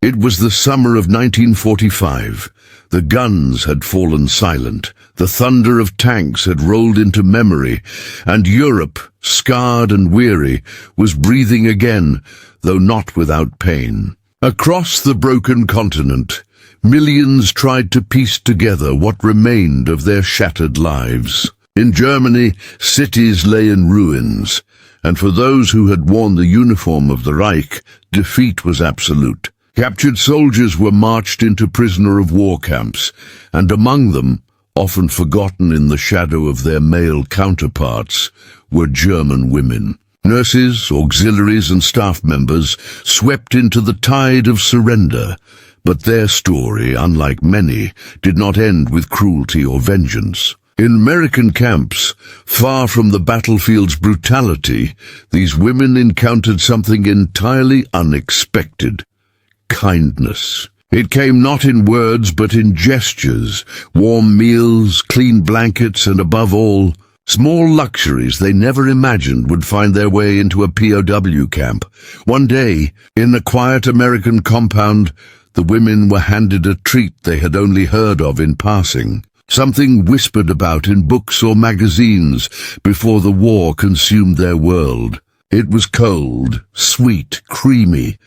It was the summer of 1945. The guns had fallen silent. The thunder of tanks had rolled into memory, and Europe, scarred and weary, was breathing again, though not without pain. Across the broken continent, millions tried to piece together what remained of their shattered lives. In Germany, cities lay in ruins, and for those who had worn the uniform of the Reich, defeat was absolute. Captured soldiers were marched into prisoner-of-war camps, and among them, often forgotten in the shadow of their male counterparts, were German women. Nurses, auxiliaries, and staff members swept into the tide of surrender, but their story, unlike many, did not end with cruelty or vengeance. In American camps, far from the battlefield's brutality, these women encountered something entirely unexpected: kindness. It came not in words but in gestures, warm meals, clean blankets, and above all, small luxuries they never imagined would find their way into a POW camp. One day, in a quiet American compound, the women were handed a treat they had only heard of in passing. Something whispered about in books or magazines before the war consumed their world. It was cold, sweet, creamy,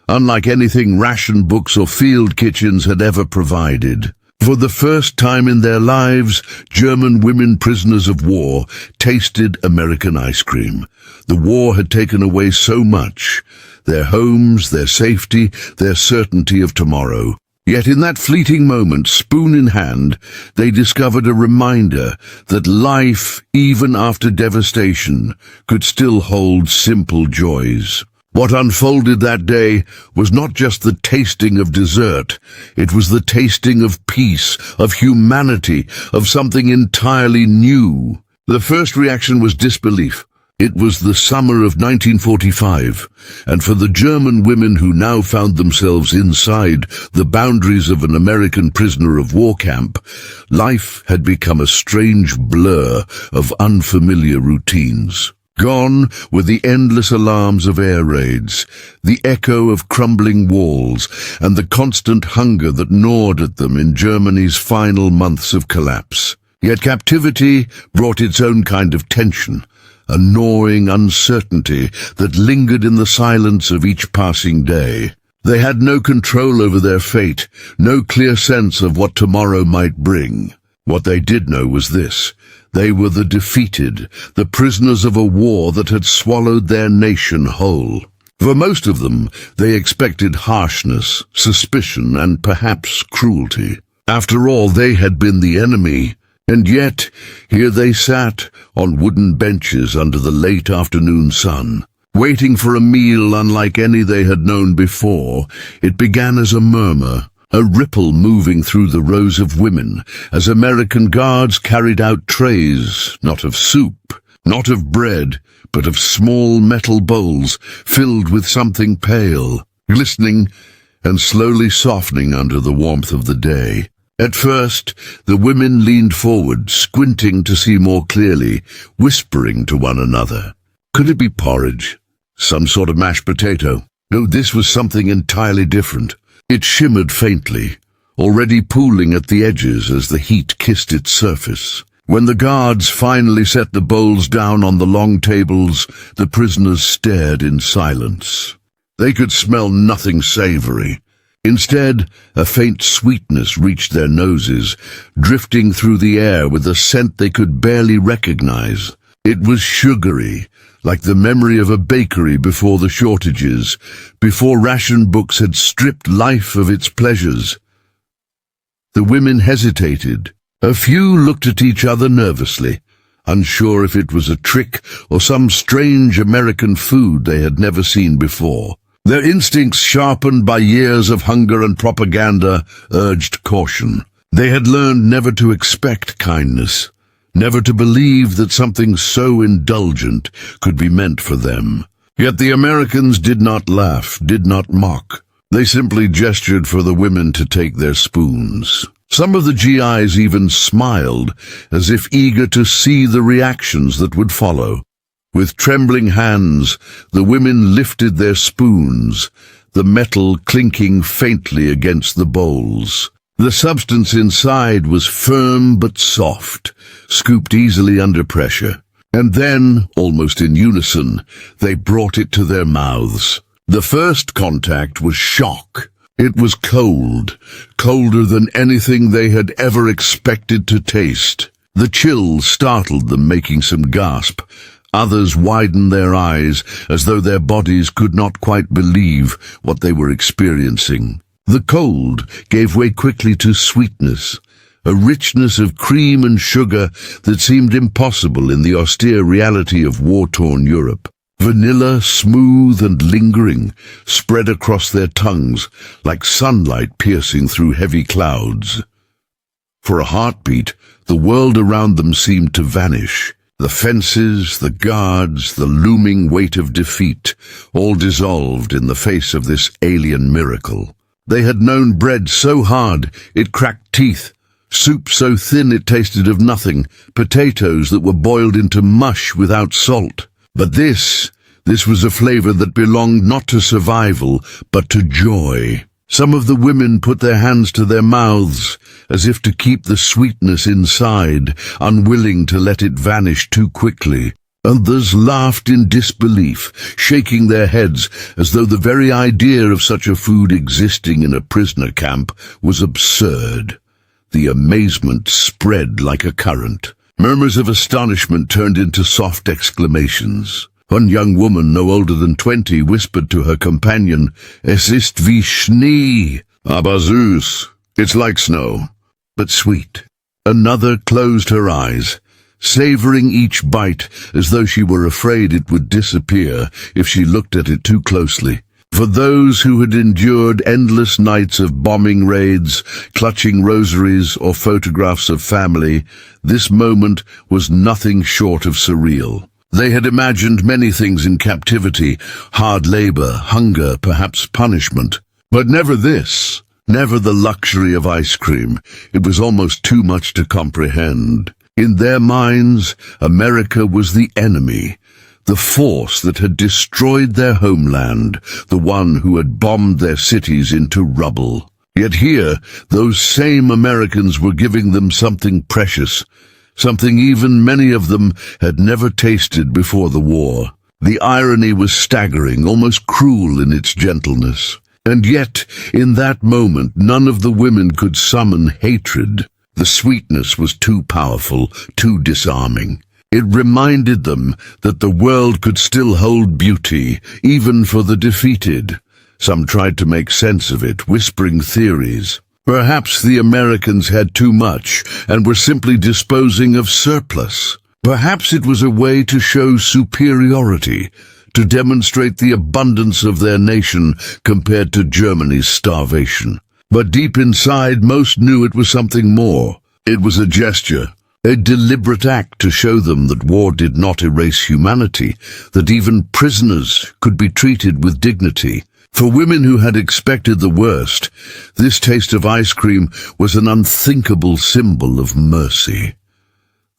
unlike anything ration books or field kitchens had ever provided. For the first time in their lives, German women prisoners of war tasted American ice cream. The war had taken away so much: their homes, their safety, their certainty of tomorrow. Yet in that fleeting moment, spoon in hand, they discovered a reminder that life, even after devastation, could still hold simple joys. What unfolded that day was not just the tasting of dessert. It was the tasting of peace, of humanity, of something entirely new. The first reaction was disbelief. It was the summer of 1945, and for the German women who now found themselves inside the boundaries of an American prisoner-of-war camp, life had become a strange blur of unfamiliar routines. Gone were the endless alarms of air raids, the echo of crumbling walls, and the constant hunger that gnawed at them in Germany's final months of collapse. Yet captivity brought its own kind of tension, a gnawing uncertainty that lingered in the silence of each passing day. They had no control over their fate, no clear sense of what tomorrow might bring. What they did know was this: they were the defeated, the prisoners of a war that had swallowed their nation whole. For most of them, they expected harshness, suspicion, and perhaps cruelty. After all, they had been the enemy. And yet, here they sat, on wooden benches under the late afternoon sun, waiting for a meal unlike any they had known before. It began as a murmur, a ripple moving through the rows of women, as American guards carried out trays, not of soup, not of bread, but of small metal bowls filled with something pale, glistening and slowly softening under the warmth of the day. At first, the women leaned forward, squinting to see more clearly, whispering to one another. Could it be porridge? Some sort of mashed potato? No, this was something entirely different. It shimmered faintly, already pooling at the edges as the heat kissed its surface. When the guards finally set the bowls down on the long tables, the prisoners stared in silence. They could smell nothing savory. Instead, a faint sweetness reached their noses, drifting through the air with a scent they could barely recognize. It was sugary, like the memory of a bakery before the shortages, before ration books had stripped life of its pleasures. The women hesitated. A few looked at each other nervously, unsure if it was a trick or some strange American food they had never seen before. Their instincts, sharpened by years of hunger and propaganda, urged caution. They had learned never to expect kindness, never to believe that something so indulgent could be meant for them. Yet the Americans did not laugh, did not mock. They simply gestured for the women to take their spoons. Some of the GIs even smiled, as if eager to see the reactions that would follow. With trembling hands, the women lifted their spoons, the metal clinking faintly against the bowls. The substance inside was firm but soft, scooped easily under pressure. And then, almost in unison, they brought it to their mouths. The first contact was shock. It was cold, colder than anything they had ever expected to taste. The chill startled them, making some gasp. Others widened their eyes as though their bodies could not quite believe what they were experiencing. The cold gave way quickly to sweetness, a richness of cream and sugar that seemed impossible in the austere reality of war-torn Europe. Vanilla, smooth and lingering, spread across their tongues like sunlight piercing through heavy clouds. For a heartbeat, the world around them seemed to vanish. The fences, the guards, the looming weight of defeat, all dissolved in the face of this alien miracle. They had known bread so hard it cracked teeth, soup so thin it tasted of nothing, potatoes that were boiled into mush without salt. But this was a flavor that belonged not to survival, but to joy. Some of the women put their hands to their mouths, as if to keep the sweetness inside, unwilling to let it vanish too quickly. Others laughed in disbelief, shaking their heads as though the very idea of such a food existing in a prisoner camp was absurd. The amazement spread like a current. Murmurs of astonishment turned into soft exclamations. One young woman, no older than 20, whispered to her companion, "Es ist wie Schnee." "Aber süß." "It's like snow, but sweet." Another closed her eyes, savoring each bite as though she were afraid it would disappear if she looked at it too closely. For those who had endured endless nights of bombing raids, clutching rosaries, or photographs of family, this moment was nothing short of surreal. They had imagined many things in captivity: hard labor, hunger, perhaps punishment. But never this, never the luxury of ice cream. It was almost too much to comprehend. In their minds, America was the enemy, the force that had destroyed their homeland, the one who had bombed their cities into rubble. Yet here, those same Americans were giving them something precious, something even many of them had never tasted before the war. The irony was staggering, almost cruel in its gentleness. And yet, in that moment, none of the women could summon hatred. The sweetness was too powerful, too disarming. It reminded them that the world could still hold beauty, even for the defeated. Some tried to make sense of it, whispering theories. Perhaps the Americans had too much and were simply disposing of surplus. Perhaps it was a way to show superiority, to demonstrate the abundance of their nation compared to Germany's starvation. But deep inside, most knew it was something more. It was a gesture, a deliberate act to show them that war did not erase humanity, that even prisoners could be treated with dignity. For women who had expected the worst, this taste of ice cream was an unthinkable symbol of mercy.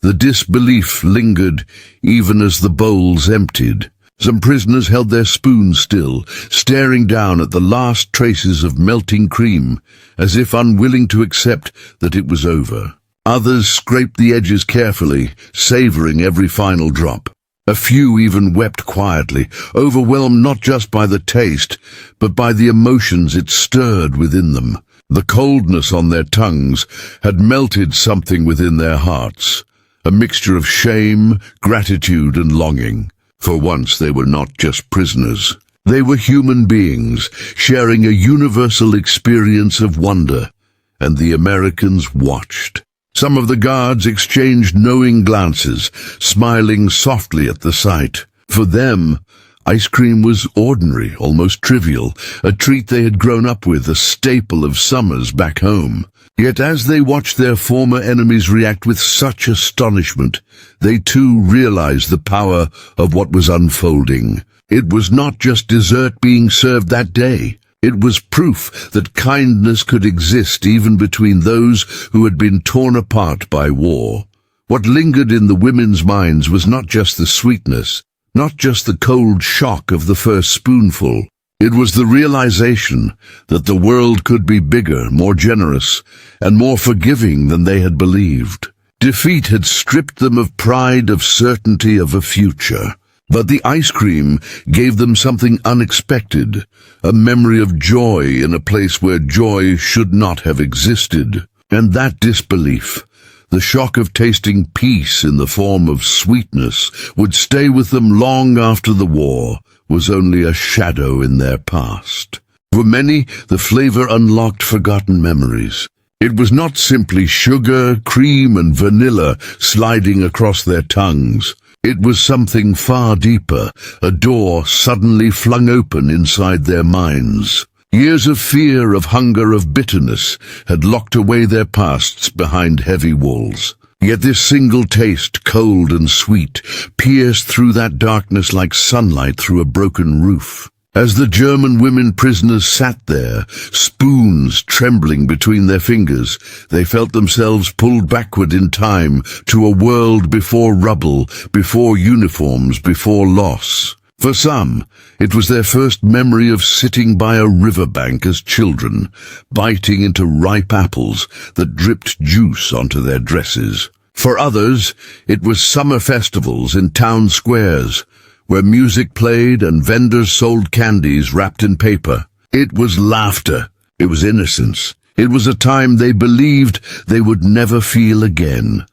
The disbelief lingered even as the bowls emptied. Some prisoners held their spoons still, staring down at the last traces of melting cream, as if unwilling to accept that it was over. Others scraped the edges carefully, savoring every final drop. A few even wept quietly, overwhelmed not just by the taste, but by the emotions it stirred within them. The coldness on their tongues had melted something within their hearts, a mixture of shame, gratitude, and longing. For once they were not just prisoners. They were human beings, sharing a universal experience of wonder, and the Americans watched. Some of the guards exchanged knowing glances, smiling softly at the sight. For them, ice cream was ordinary, almost trivial, a treat they had grown up with, a staple of summers back home. Yet as they watched their former enemies react with such astonishment, they too realized the power of what was unfolding. It was not just dessert being served that day. It was proof that kindness could exist even between those who had been torn apart by war. What lingered in the women's minds was not just the sweetness, not just the cold shock of the first spoonful. It was the realization that the world could be bigger, more generous, and more forgiving than they had believed. Defeat had stripped them of pride, of certainty, of a future. But the ice cream gave them something unexpected, a memory of joy in a place where joy should not have existed. And that disbelief, the shock of tasting peace in the form of sweetness, would stay with them long after the war was only a shadow in their past. For many, the flavor unlocked forgotten memories. It was not simply sugar, cream, and vanilla sliding across their tongues. It was something far deeper, a door suddenly flung open inside their minds. Years of fear, of hunger, of bitterness had locked away their pasts behind heavy walls. Yet this single taste, cold and sweet, pierced through that darkness like sunlight through a broken roof. As the German women prisoners sat there, spoons trembling between their fingers, they felt themselves pulled backward in time to a world before rubble, before uniforms, before loss. For some, it was their first memory of sitting by a riverbank as children, biting into ripe apples that dripped juice onto their dresses. For others, it was summer festivals in town squares, where music played and vendors sold candies wrapped in paper. It was laughter. It was innocence. It was a time they believed they would never feel again.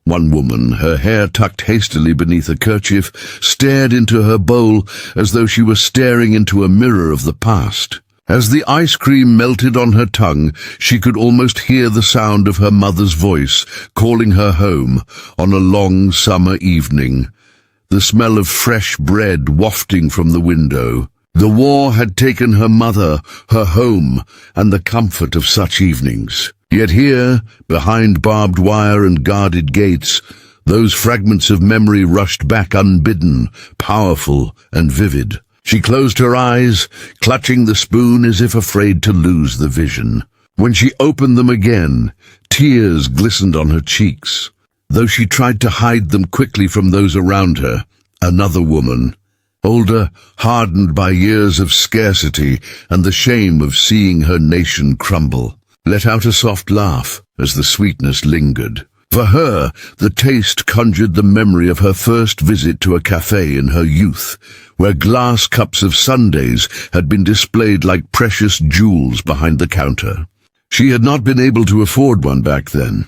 One woman, her hair tucked hastily beneath a kerchief, stared into her bowl as though she were staring into a mirror of the past. As the ice cream melted on her tongue, she could almost hear the sound of her mother's voice calling her home on a long summer evening. The smell of fresh bread wafting from the window. The war had taken her mother, her home, and the comfort of such evenings. Yet here, behind barbed wire and guarded gates, those fragments of memory rushed back unbidden, powerful and vivid. She closed her eyes, clutching the spoon as if afraid to lose the vision. When she opened them again, tears glistened on her cheeks. Though she tried to hide them quickly from those around her, another woman, older, hardened by years of scarcity and the shame of seeing her nation crumble, let out a soft laugh as the sweetness lingered. For her, the taste conjured the memory of her first visit to a cafe in her youth, where glass cups of sundaes had been displayed like precious jewels behind the counter. She had not been able to afford one back then.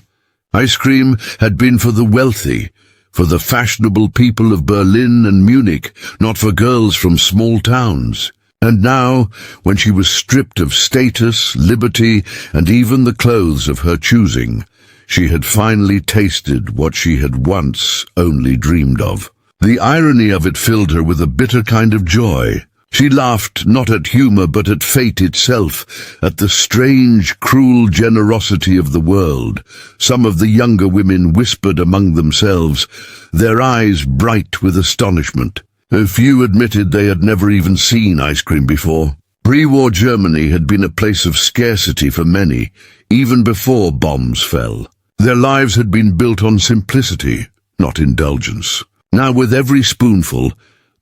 Ice cream had been for the wealthy, for the fashionable people of Berlin and Munich, not for girls from small towns. And now, when she was stripped of status, liberty, and even the clothes of her choosing, she had finally tasted what she had once only dreamed of. The irony of it filled her with a bitter kind of joy. She laughed not at humor but at fate itself, at the strange, cruel generosity of the world. Some of the younger women whispered among themselves, their eyes bright with astonishment. A few admitted they had never even seen ice cream before. Pre-war Germany had been a place of scarcity for many, even before bombs fell. Their lives had been built on simplicity, not indulgence. Now with every spoonful,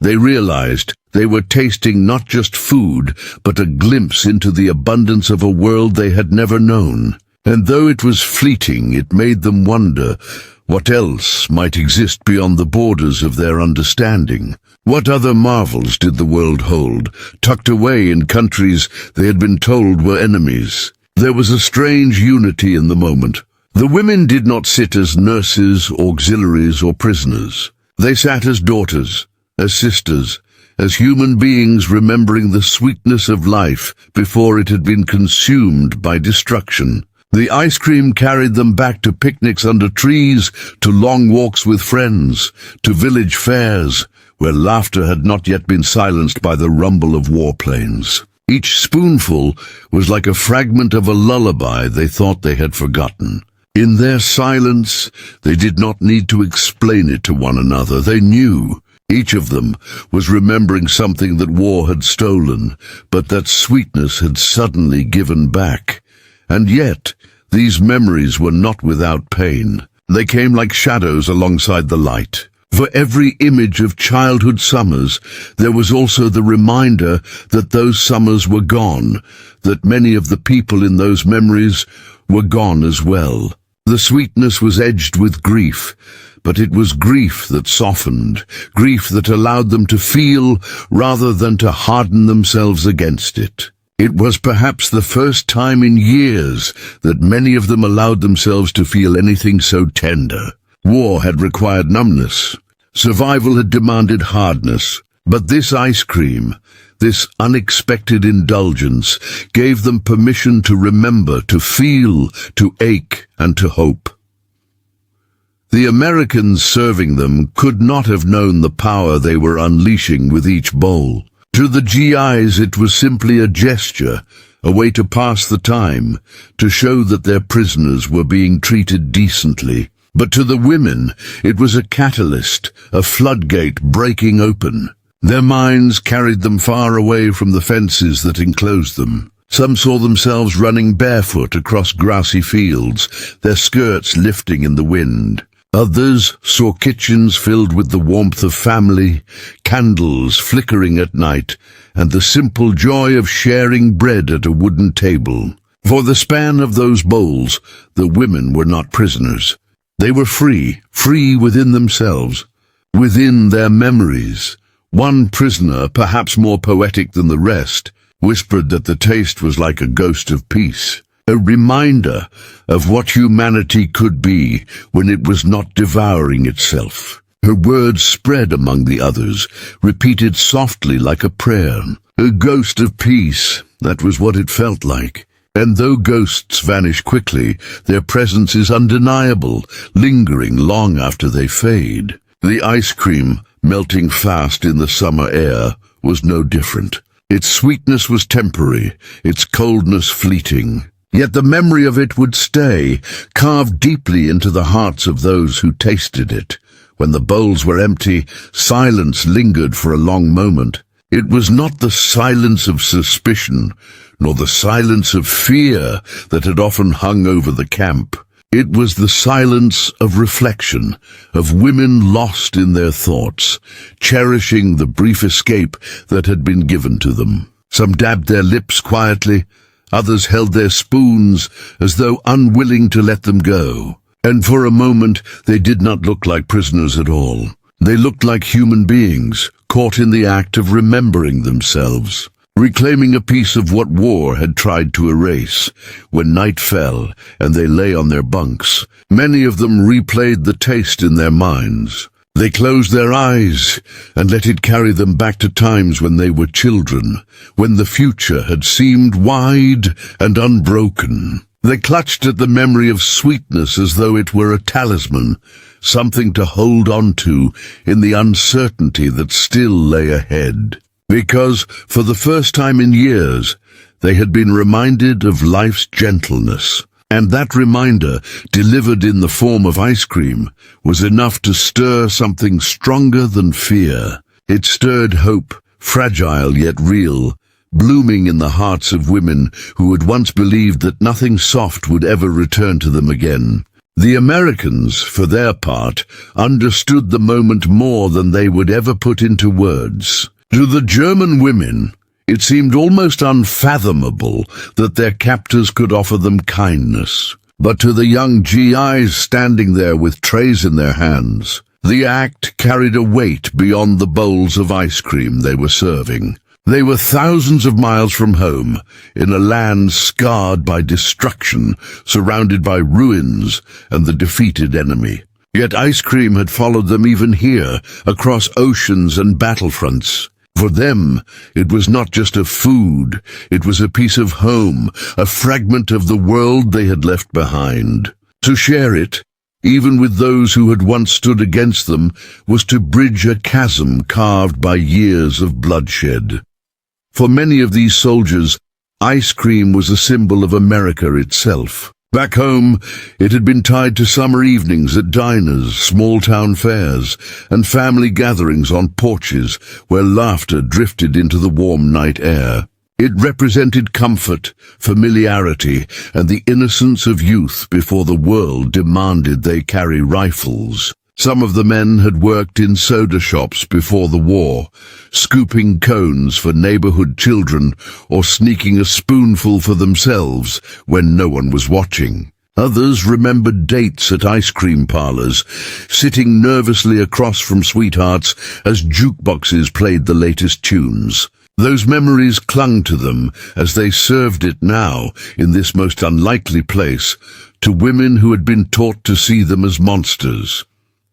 they realized they were tasting not just food, but a glimpse into the abundance of a world they had never known. And though it was fleeting, it made them wonder what else might exist beyond the borders of their understanding. What other marvels did the world hold, tucked away in countries they had been told were enemies? There was a strange unity in the moment. The women did not sit as nurses, auxiliaries, or prisoners. They sat as daughters, as sisters, as human beings remembering the sweetness of life before it had been consumed by destruction. The ice cream carried them back to picnics under trees, to long walks with friends, to village fairs, where laughter had not yet been silenced by the rumble of warplanes. Each spoonful was like a fragment of a lullaby they thought they had forgotten. In their silence, they did not need to explain it to one another. They knew. Each of them was remembering something that war had stolen, but that sweetness had suddenly given back. And yet, these memories were not without pain. They came like shadows alongside the light. For every image of childhood summers, there was also the reminder that those summers were gone, that many of the people in those memories were gone as well. The sweetness was edged with grief, but it was grief that softened, grief that allowed them to feel rather than to harden themselves against it. It was perhaps the first time in years that many of them allowed themselves to feel anything so tender. War had required numbness. Survival had demanded hardness. But this ice cream, this unexpected indulgence, gave them permission to remember, to feel, to ache, and to hope. The Americans serving them could not have known the power they were unleashing with each bowl. To the GIs it was simply a gesture, a way to pass the time, to show that their prisoners were being treated decently. But to the women it was a catalyst, a floodgate breaking open. Their minds carried them far away from the fences that enclosed them. Some saw themselves running barefoot across grassy fields, their skirts lifting in the wind. Others saw kitchens filled with the warmth of family, candles flickering at night, and the simple joy of sharing bread at a wooden table. For the span of those bowls, the women were not prisoners. They were free, free within themselves, within their memories. One prisoner, perhaps more poetic than the rest, whispered that the taste was like a ghost of peace, a reminder of what humanity could be when it was not devouring itself. Her words spread among the others, repeated softly like a prayer. A ghost of peace, that was what it felt like. And though ghosts vanish quickly, their presence is undeniable, lingering long after they fade. The ice cream, melting fast in the summer air, was no different. Its sweetness was temporary, its coldness fleeting. Yet the memory of it would stay, carved deeply into the hearts of those who tasted it. When the bowls were empty, silence lingered for a long moment. It was not the silence of suspicion, nor the silence of fear that had often hung over the camp. It was the silence of reflection, of women lost in their thoughts, cherishing the brief escape that had been given to them. Some dabbed their lips quietly, others held their spoons as though unwilling to let them go. And for a moment they did not look like prisoners at all. They looked like human beings, caught in the act of remembering themselves, reclaiming a piece of what war had tried to erase. When night fell and they lay on their bunks, many of them replayed the taste in their minds. They closed their eyes and let it carry them back to times when they were children, when the future had seemed wide and unbroken. They clutched at the memory of sweetness as though it were a talisman, something to hold on to in the uncertainty that still lay ahead. Because, for the first time in years, they had been reminded of life's gentleness. And that reminder, delivered in the form of ice cream, was enough to stir something stronger than fear. It stirred hope, fragile yet real, blooming in the hearts of women who had once believed that nothing soft would ever return to them again. The Americans, for their part, understood the moment more than they would ever put into words. To the German women, it seemed almost unfathomable that their captors could offer them kindness. But to the young GIs standing there with trays in their hands, the act carried a weight beyond the bowls of ice cream they were serving. They were thousands of miles from home, in a land scarred by destruction, surrounded by ruins and the defeated enemy. Yet ice cream had followed them even here, across oceans and battlefronts. For them, it was not just a food, it was a piece of home, a fragment of the world they had left behind. To share it, even with those who had once stood against them, was to bridge a chasm carved by years of bloodshed. For many of these soldiers, ice cream was a symbol of America itself. Back home, it had been tied to summer evenings at diners, small-town fairs, and family gatherings on porches where laughter drifted into the warm night air. It represented comfort, familiarity, and the innocence of youth before the world demanded they carry rifles. Some of the men had worked in soda shops before the war, scooping cones for neighborhood children or sneaking a spoonful for themselves when no one was watching. Others remembered dates at ice cream parlors, sitting nervously across from sweethearts as jukeboxes played the latest tunes. Those memories clung to them as they served it now, in this most unlikely place, to women who had been taught to see them as monsters.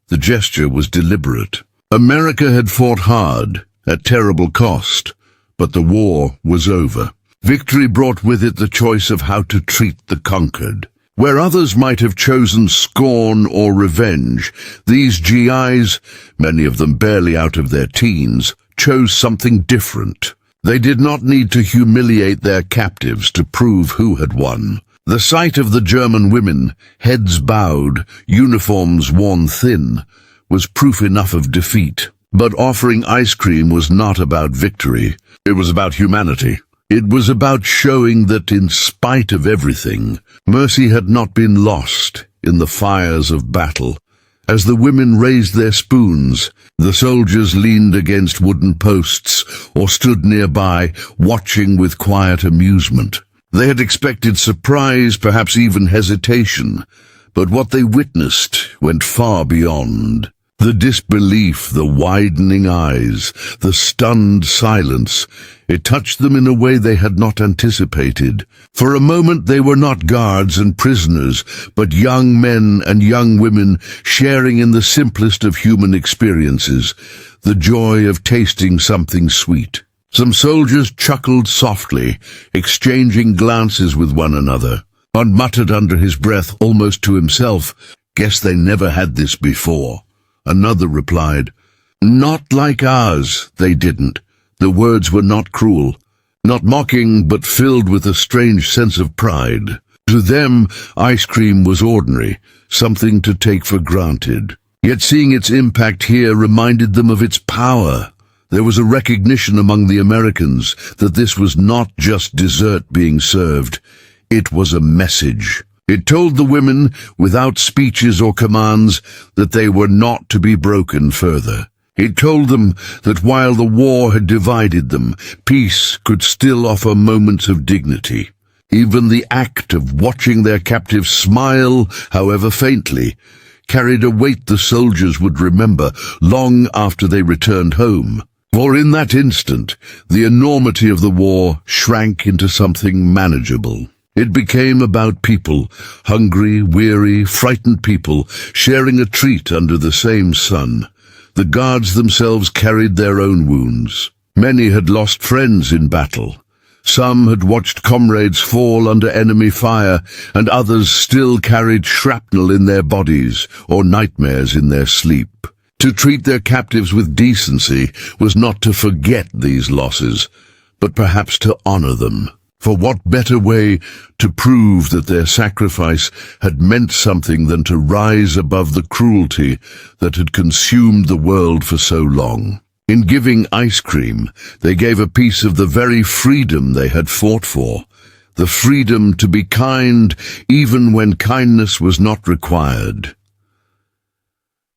The gesture was deliberate. America had fought hard, at terrible cost, but the war was over. Victory brought with it the choice of how to treat the conquered. Where others might have chosen scorn or revenge, these GIs, many of them barely out of their teens, chose something different. They did not need to humiliate their captives to prove who had won. The sight of the German women, heads bowed, uniforms worn thin, was proof enough of defeat. But offering ice cream was not about victory. It was about humanity. It was about showing that in spite of everything, mercy had not been lost in the fires of battle. As the women raised their spoons, the soldiers leaned against wooden posts or stood nearby, watching with quiet amusement. They had expected surprise, perhaps even hesitation, but what they witnessed went far beyond. The disbelief, the widening eyes, the stunned silence, it touched them in a way they had not anticipated. For a moment they were not guards and prisoners, but young men and young women sharing in the simplest of human experiences, the joy of tasting something sweet. Some soldiers chuckled softly, exchanging glances with one another. One muttered under his breath, almost to himself, "Guess they never had this before." Another replied, "Not like ours, they didn't." The words were not cruel, not mocking, but filled with a strange sense of pride. To them, ice cream was ordinary, something to take for granted. Yet seeing its impact here reminded them of its power. There was a recognition among the Americans that this was not just dessert being served. It was a message. It told the women, without speeches or commands, that they were not to be broken further. It told them that while the war had divided them, peace could still offer moments of dignity. Even the act of watching their captives smile, however faintly, carried a weight the soldiers would remember long after they returned home. For in that instant, the enormity of the war shrank into something manageable. It became about people, hungry, weary, frightened people, sharing a treat under the same sun. The guards themselves carried their own wounds. Many had lost friends in battle. Some had watched comrades fall under enemy fire, and others still carried shrapnel in their bodies or nightmares in their sleep. To treat their captives with decency was not to forget these losses, but perhaps to honor them. For what better way to prove that their sacrifice had meant something than to rise above the cruelty that had consumed the world for so long? In giving ice cream, they gave a piece of the very freedom they had fought for, the freedom to be kind even when kindness was not required.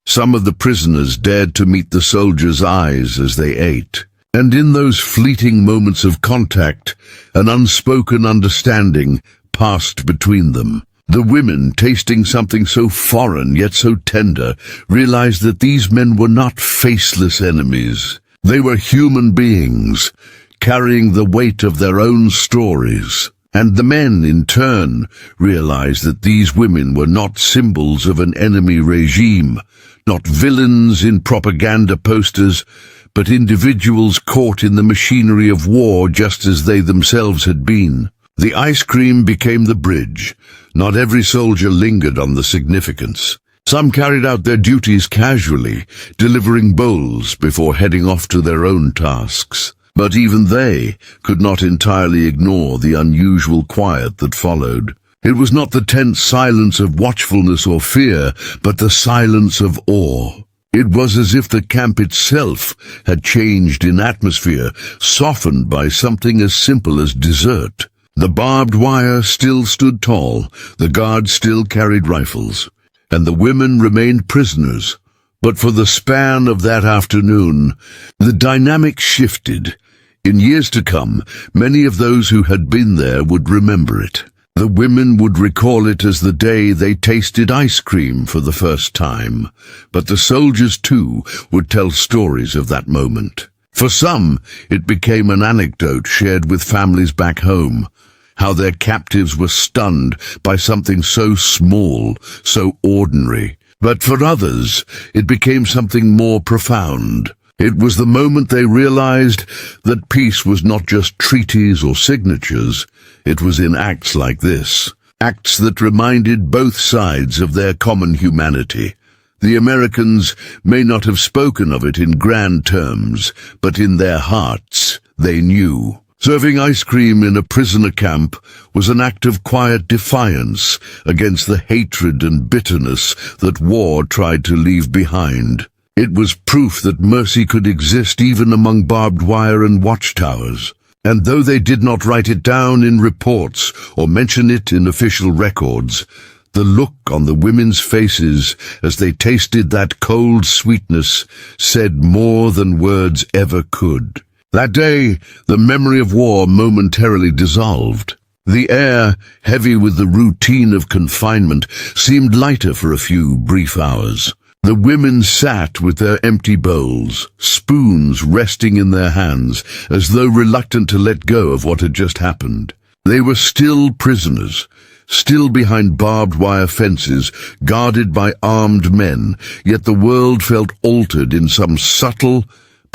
Some of the prisoners dared to meet the soldiers' eyes as they ate. And in those fleeting moments of contact, an unspoken understanding passed between them. The women, tasting something so foreign yet so tender, realized that these men were not faceless enemies. They were human beings, carrying the weight of their own stories. And the men, in turn, realized that these women were not symbols of an enemy regime, not villains in propaganda posters, but individuals caught in the machinery of war just as they themselves had been. The ice cream became the bridge. Not every soldier lingered on the significance. Some carried out their duties casually, delivering bowls before heading off to their own tasks. But even they could not entirely ignore the unusual quiet that followed. It was not the tense silence of watchfulness or fear, but the silence of awe. It was as if the camp itself had changed in atmosphere, softened by something as simple as dessert. The barbed wire still stood tall, the guards still carried rifles, and the women remained prisoners, But for the span of that afternoon, the dynamic shifted. In years to come, many of those who had been there would remember it. The women would recall it as the day they tasted ice cream for the first time, but the soldiers too would tell stories of that moment. For some, it became an anecdote shared with families back home, how their captives were stunned by something so small, so ordinary. But for others, it became something more profound. It was the moment they realized that peace was not just treaties or signatures. It was in acts like this, acts that reminded both sides of their common humanity. The Americans may not have spoken of it in grand terms, but in their hearts they knew. Serving ice cream in a prisoner camp was an act of quiet defiance against the hatred and bitterness that war tried to leave behind. It was proof that mercy could exist even among barbed wire and watchtowers. And though they did not write it down in reports or mention it in official records, the look on the women's faces as they tasted that cold sweetness said more than words ever could. That day, the memory of war momentarily dissolved. The air, heavy with the routine of confinement, seemed lighter for a few brief hours. The women sat with their empty bowls, spoons resting in their hands, as though reluctant to let go of what had just happened. They were still prisoners, still behind barbed wire fences, guarded by armed men, yet the world felt altered in some subtle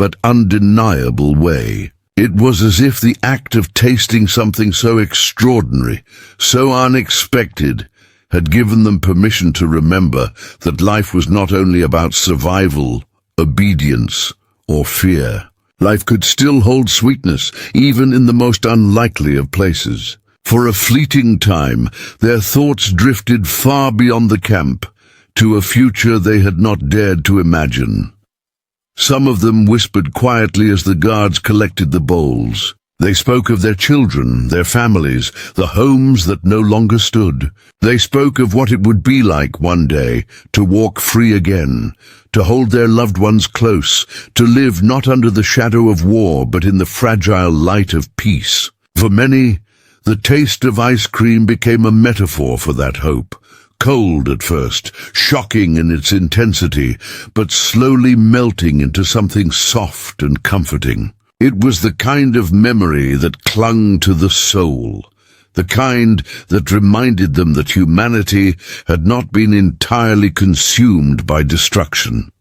but undeniable way. It was as if the act of tasting something so extraordinary, so unexpected, had given them permission to remember that life was not only about survival, obedience, or fear. Life could still hold sweetness, even in the most unlikely of places. For a fleeting time, their thoughts drifted far beyond the camp, to a future they had not dared to imagine. Some of them whispered quietly as the guards collected the bowls. They spoke of their children, their families, the homes that no longer stood. They spoke of what it would be like one day to walk free again, to hold their loved ones close, to live not under the shadow of war but in the fragile light of peace. For many, the taste of ice cream became a metaphor for that hope. Cold at first, shocking in its intensity, but slowly melting into something soft and comforting. It was the kind of memory that clung to the soul, the kind that reminded them that humanity had not been entirely consumed by destruction.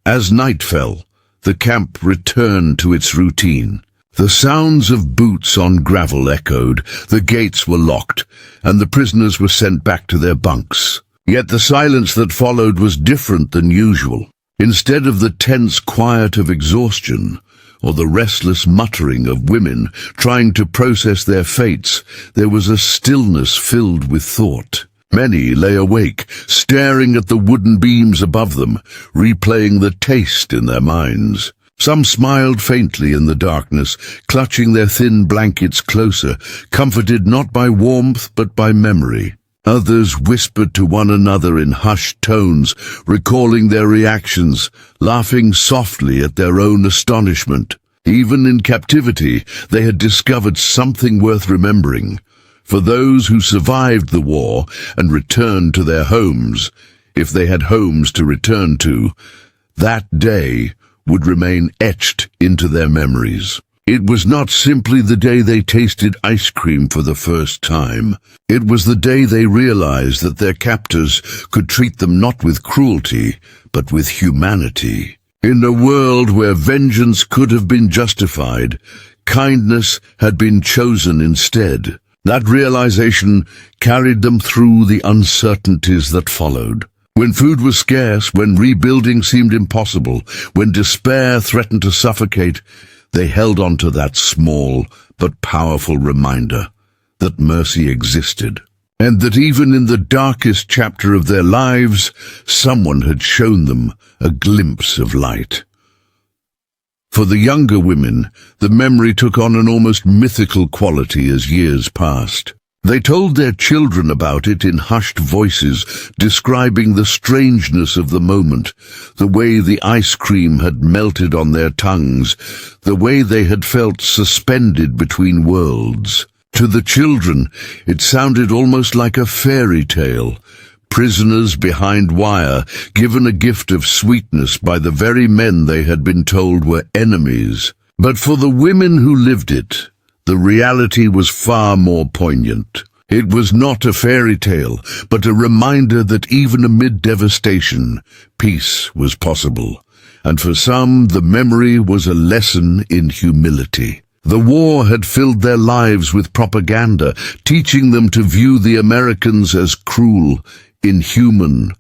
As night fell, the camp returned to its routine. The sounds of boots on gravel echoed, the gates were locked, and the prisoners were sent back to their bunks. Yet the silence that followed was different than usual. Instead of the tense quiet of exhaustion, or the restless muttering of women trying to process their fates, there was a stillness filled with thought. Many lay awake, staring at the wooden beams above them, replaying the taste in their minds. Some smiled faintly in the darkness, clutching their thin blankets closer, comforted not by warmth but by memory. Others whispered to one another in hushed tones, recalling their reactions, laughing softly at their own astonishment. Even in captivity, they had discovered something worth remembering. For those who survived the war and returned to their homes, if they had homes to return to, that day would remain etched into their memories. It was not simply the day they tasted ice cream for the first time. It was the day they realized that their captors could treat them not with cruelty, but with humanity. In a world where vengeance could have been justified, kindness had been chosen instead. That realization carried them through the uncertainties that followed. When food was scarce, when rebuilding seemed impossible, when despair threatened to suffocate, they held on to that small but powerful reminder that mercy existed, and that even in the darkest chapter of their lives, someone had shown them a glimpse of light. For the younger women, the memory took on an almost mythical quality as years passed. They told their children about it in hushed voices, describing the strangeness of the moment, the way the ice cream had melted on their tongues, the way they had felt suspended between worlds. To the children, it sounded almost like a fairy tale. Prisoners behind wire, given a gift of sweetness by the very men they had been told were enemies. But for the women who lived it, the reality was far more poignant. It was not a fairy tale, but a reminder that even amid devastation, peace was possible. And for some, the memory was a lesson in humility. The war had filled their lives with propaganda, teaching them to view the Americans as cruel, inhuman,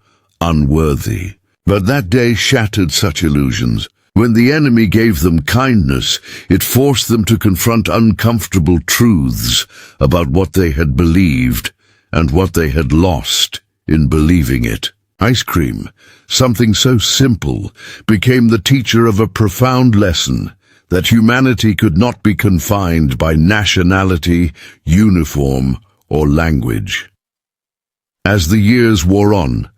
unworthy. But that day shattered such illusions. When the enemy gave them kindness, it forced them to confront uncomfortable truths about what they had believed and what they had lost in believing it. Ice cream, something so simple, became the teacher of a profound lesson that humanity could not be confined by nationality, uniform, or language. As the years wore on,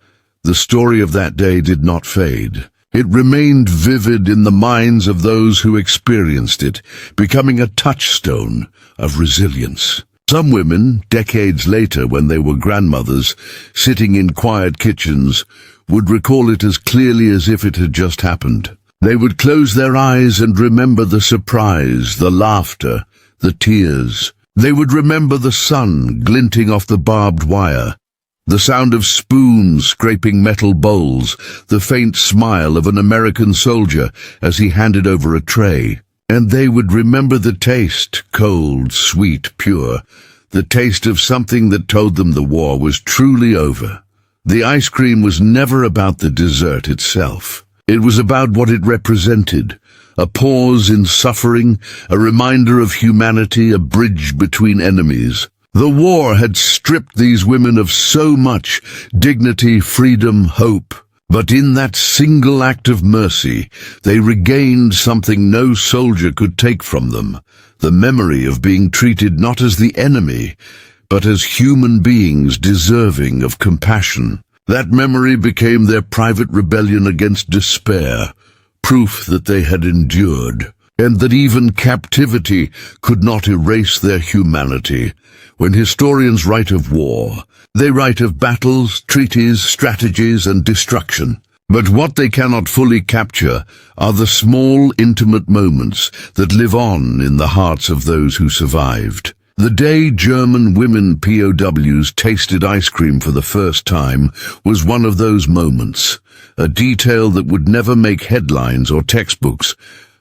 the story of that day did not fade. It remained vivid in the minds of those who experienced it, becoming a touchstone of resilience. Some women, decades later when they were grandmothers, sitting in quiet kitchens, would recall it as clearly as if it had just happened. They would close their eyes and remember the surprise, the laughter, the tears. They would remember the sun glinting off the barbed wire, the sound of spoons scraping metal bowls, the faint smile of an American soldier as he handed over a tray. And they would remember the taste, cold, sweet, pure, the taste of something that told them the war was truly over. The ice cream was never about the dessert itself. It was about what it represented, a pause in suffering, a reminder of humanity, a bridge between enemies. The war had stripped these women of so much: dignity, freedom, hope. But in that single act of mercy, they regained something no soldier could take from them, the memory of being treated not as the enemy, but as human beings deserving of compassion. That memory became their private rebellion against despair, proof that they had endured, and that even captivity could not erase their humanity. When historians write of war, they write of battles, treaties, strategies, and destruction. But what they cannot fully capture are the small, intimate moments that live on in the hearts of those who survived. The day German women POWs tasted ice cream for the first time was one of those moments, a detail that would never make headlines or textbooks,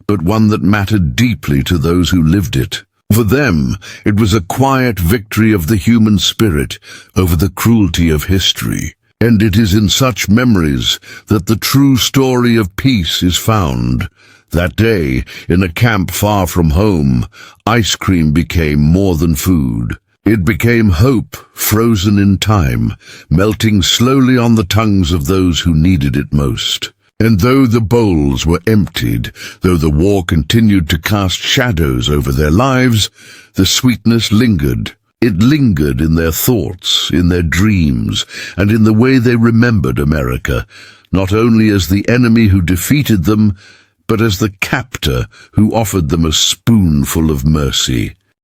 but one that mattered deeply to those who lived it. For them, it was a quiet victory of the human spirit over the cruelty of history. And it is in such memories that the true story of peace is found. That day, in a camp far from home, ice cream became more than food. It became hope, frozen in time, melting slowly on the tongues of those who needed it most. And though the bowls were emptied, though the war continued to cast shadows over their lives, the sweetness lingered. It lingered in their thoughts, in their dreams, and in the way they remembered America, not only as the enemy who defeated them, but as the captor who offered them a spoonful of mercy.